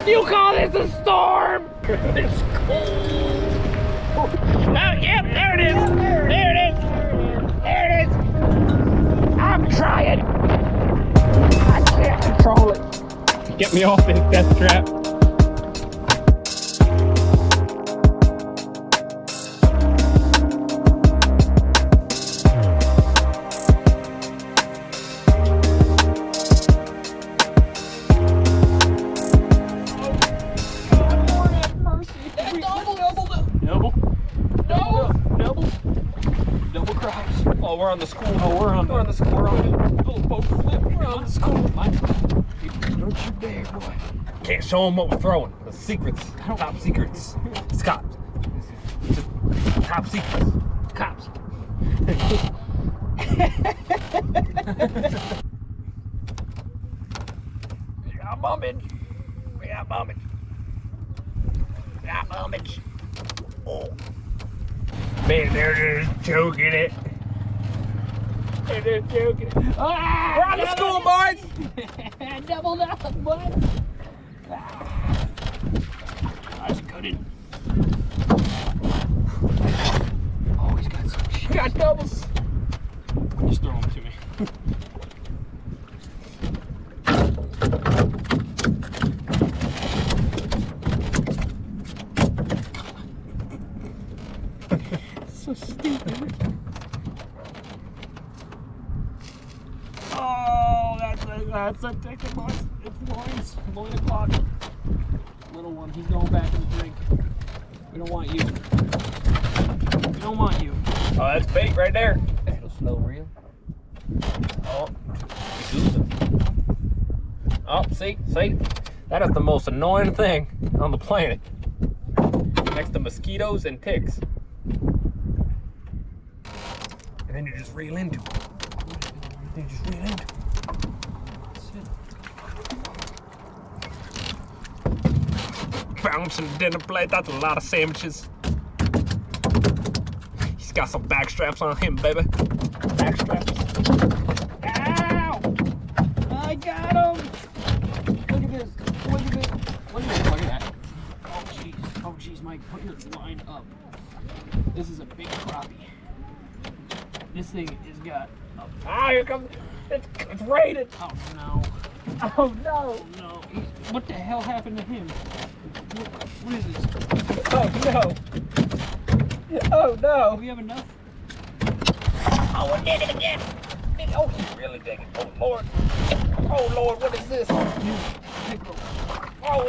You call this a storm? It's cold. Oh, yep, there it is. There it is. There it is. I'm trying. I can't control it. Get me off this death trap. Oh, we're on the school. Oh, we're on the school. We're on the boat flip. We're on the school. Don't you dare, boy. Can't show them what we're throwing. The secrets. Top secrets. It's cops. It's just top secrets. Cops. We got bombage. We got bombage. We got bombage. Oh. Man, they're just choking it. They're just choking it. Ah, We're on the school, boys! Doubled up, boys. That's good. Oh, he's got some shit. We got doubles. Just throw them to me. So stupid. Oh, that's a ticket, boys. It's loins. Loin o'clock. Little one, he's going back in the drink. We don't want you. We don't want you. Oh, that's bait right there. Go slow, reel. Oh, oh, see, that is the most annoying thing on the planet, next to mosquitoes and ticks. And then you just reel into it. You just reel into it. Found some dinner plate. That's a lot of sandwiches. He's got some back straps on him, baby. Back straps. Ow! I got him! Look at this. Look at this. Look at this. Look at that. Oh, jeez. Oh, jeez, Mike. Put your line up. This is a big crappie. This thing has got Ah, here comes. It's raining. Oh, no. Oh, no. Oh, no. What the hell happened to him? What is this? Oh, no. Oh, Do no. we have enough? Oh, we're digging again. Oh, he's really digging. Oh, Lord. Oh, Lord, what is this? Oh,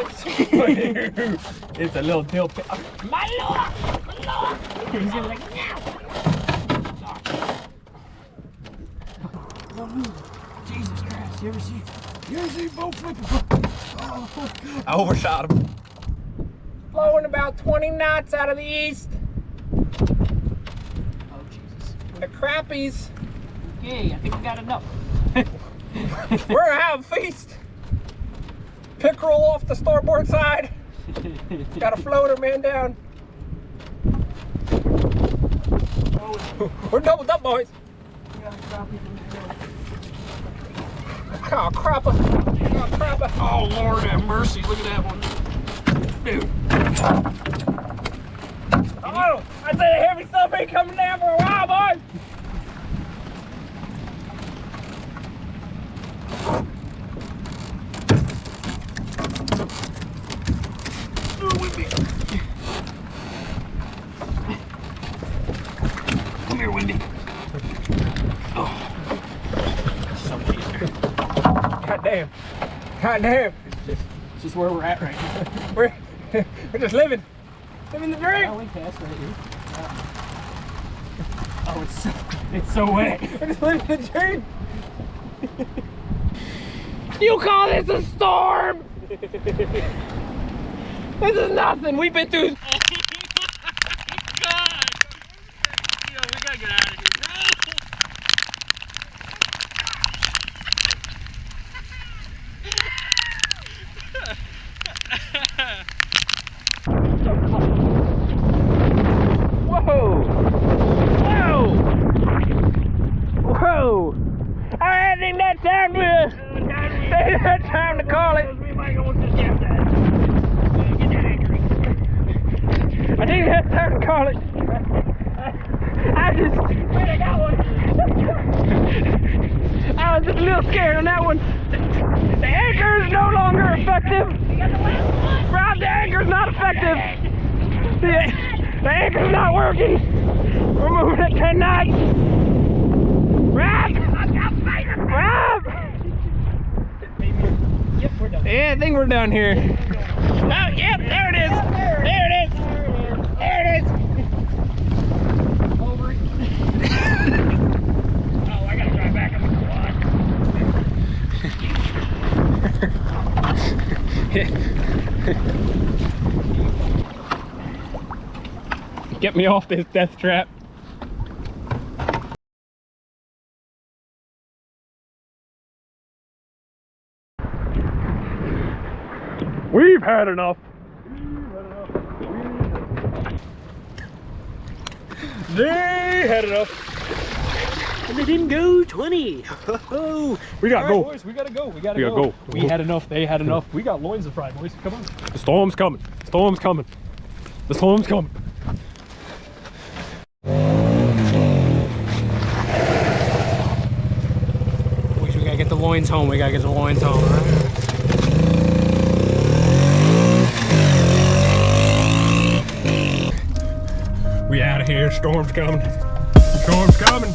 it's a little dill pit. My Lord! My Lord! He's gonna be like, no! Oh, Jesus Christ, you ever see boat flipping? Oh. I overshot him. Blowing about 20 knots out of the east. Oh, Jesus. The crappies. Okay, I think we got enough. We're gonna have a feast. Pickerel off the starboard side. Got a floater man down. Oh, we're doubled up, boys. We got a crappie from the hill. Oh, crapper. Oh, crapper. Oh, Lord have mercy. Look at that one. Dude. Oh, I say the heavy stuff ain't coming down for a while, boys. Come here, Wendy. Oh. Somebody's here. God damn. God damn. It's just where we're at right now. We're just living the dream. Oh, we cast right here. Oh, it's so wet. We're just living the dream. You call this a storm? This is nothing. We've been through. God. Yo, we gotta get out of here. Whoa! Whoa! Whoa! I think that time to call it. We might go with this. call it. I just, wait, I got one. I was just a little scared on that one. The anchor is no longer effective. Rob, the anchor is not effective. The anchor's not working. We're moving at 10 knots. Rob! Rob! Yep, we're done. Yeah, I think we're done here. Oh, yep, there it is. There it is. There it is. Over. Oh, I gotta drive back on the quad. Get me off this death trap. We've had enough. They had enough. And they didn't go 20. We gotta go. Boys, we gotta go. We gotta We gotta go. go. We had enough. They had enough. We got loins to fry, boys. Come on. The storm's coming. The storm's coming. The storm's coming. Boys, we gotta get the loins home. We gotta get the loins home. All right? We out of here. Storm's coming. Storm's coming.